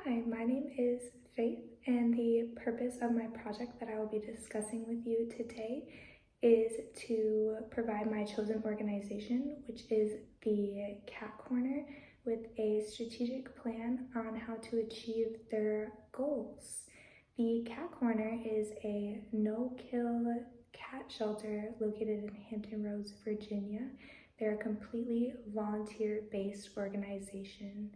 Hi, my name is Faith, and the purpose of my project that I will be discussing with you today is to provide my chosen organization, which is the Cat Corner, with a strategic plan on how to achieve their goals. The Cat Corner is a no-kill cat shelter located in Hampton Roads, Virginia. They're a completely volunteer-based organization,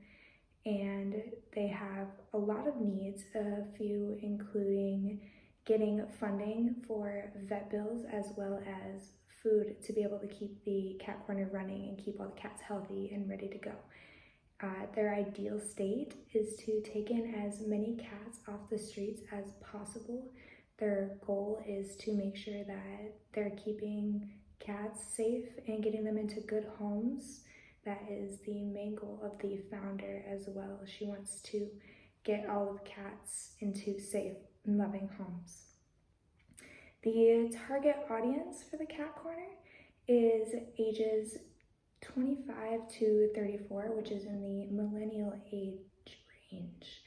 and they have a lot of needs, a few including getting funding for vet bills as well as food to be able to keep the cat corner running and keep all the cats healthy and ready to go. Their ideal state is to take in as many cats off the streets as possible. Their goal is to make sure that they're keeping cats safe and getting them into good homes. That is the main goal of the founder as well. She wants to get all of the cats into safe and loving homes. The target audience for the Cat Corner is ages 25 to 34, which is in the millennial age range.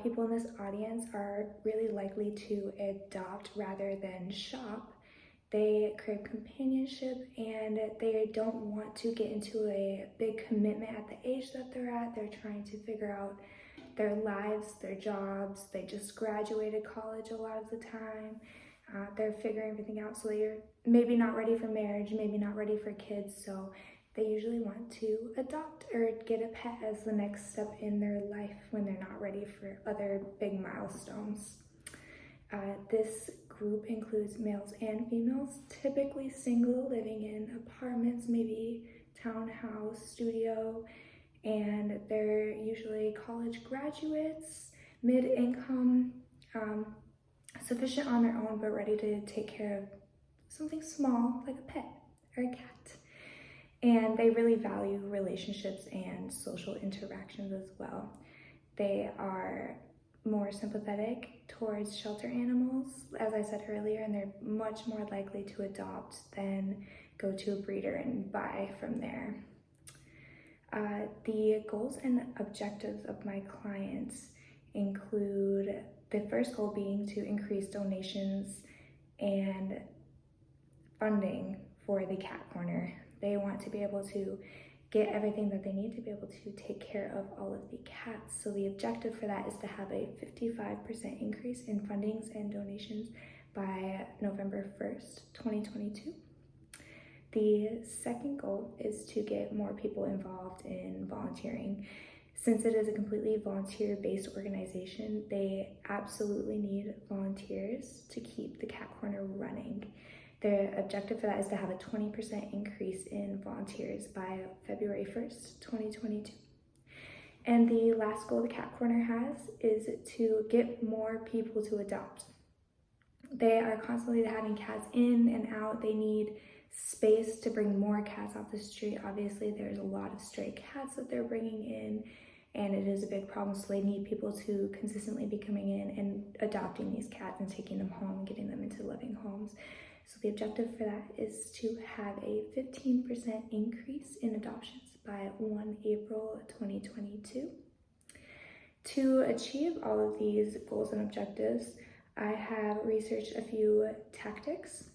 People in this audience are really likely to adopt rather than shop. They crave companionship and they don't want to get into a big commitment at the age that they're at. They're trying to figure out their lives, their jobs. They just graduated college a lot of the time. They're figuring everything out, so they're maybe not ready for marriage, maybe not ready for kids, so they usually want to adopt or get a pet as the next step in their life when they're not ready for other big milestones. This group includes males and females, typically single, living in apartments, maybe townhouse, studio, and they're usually college graduates, mid-income, sufficient on their own, but ready to take care of something small like a pet or a cat. And they really value relationships and social interactions as well. They are more sympathetic towards shelter animals, as I said earlier, and they're much more likely to adopt than go to a breeder and buy from there. The goals and objectives of my clients include the first goal being to increase donations and funding for the Cat Corner. They want to be able to get everything that they need to be able to take care of all of the cats. So the objective for that is to have a 55% increase in fundings and donations by November 1st, 2022. The second goal is to get more people involved in volunteering. Since it is a completely volunteer-based organization, they absolutely need volunteers to keep the Cat Corner running. The objective for that is to have a 20% increase in volunteers by February 1st, 2022. And the last goal the Cat Corner has is to get more people to adopt. They are constantly having cats in and out. They need space to bring more cats off the street. Obviously, there's a lot of stray cats that they're bringing in, and it is a big problem, so they need people to consistently be coming in and adopting these cats and taking them home and getting them into living homes. So the objective for that is to have a 15% increase in adoptions by 1 April 2022. To achieve all of these goals and objectives, I have researched a few tactics,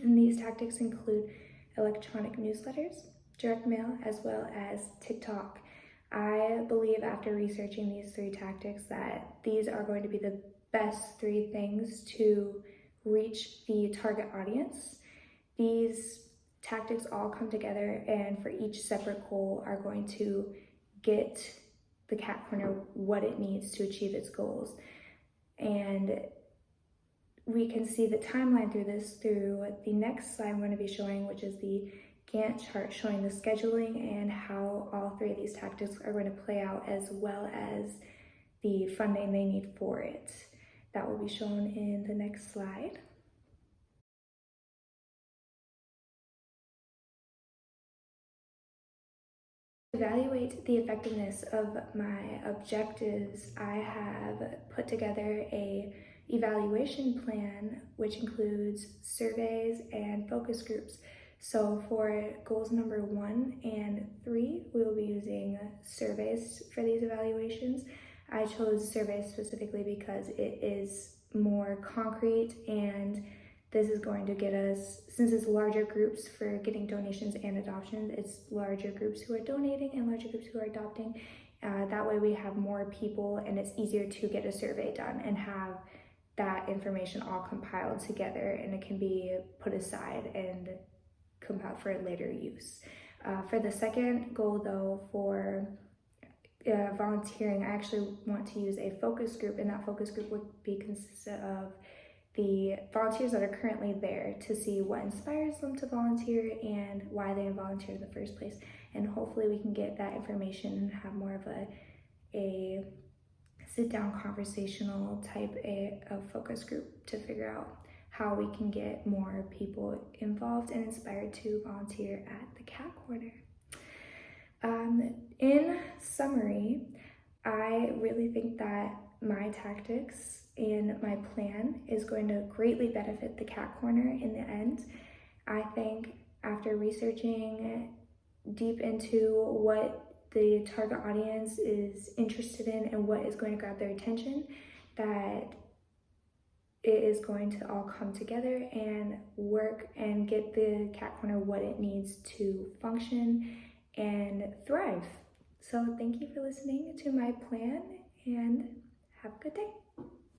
and these tactics include electronic newsletters, direct mail, as well as TikTok. I believe after researching these three tactics that these are going to be the best three things to reach the target audience. These tactics all come together, and for each separate goal are going to get the Cat Corner what it needs to achieve its goals. And we can see the timeline through this through the next slide I'm going to be showing, which is the Gantt chart showing the scheduling and how all three of these tactics are going to play out, as well as the funding they need for it. That will be shown in the next slide. To evaluate the effectiveness of my objectives, I have put together a evaluation plan which includes surveys and focus groups. So for goals number 1 and 3, we will be using surveys for these evaluations. I chose survey specifically because it is more concrete, and this is going to get us, since it's larger groups for getting donations and adoptions, it's larger groups who are donating and larger groups who are adopting. That way we have more people and it's easier to get a survey done and have that information all compiled together, and it can be put aside and compiled for later use. For the second goal though, for volunteering, I actually want to use a focus group, and that focus group would be consistent of the volunteers that are currently there to see what inspires them to volunteer and why they volunteer in the first place. And hopefully we can get that information and have more of a sit-down conversational type of focus group to figure out how we can get more people involved and inspired to volunteer at the Cat Corner. In summary, I really think that my tactics and my plan is going to greatly benefit the Cat Corner in the end. I think after researching deep into what the target audience is interested in and what is going to grab their attention, that it is going to all come together and work and get the Cat Corner what it needs to function and thrive. So thank you for listening to my plan, and have a good day.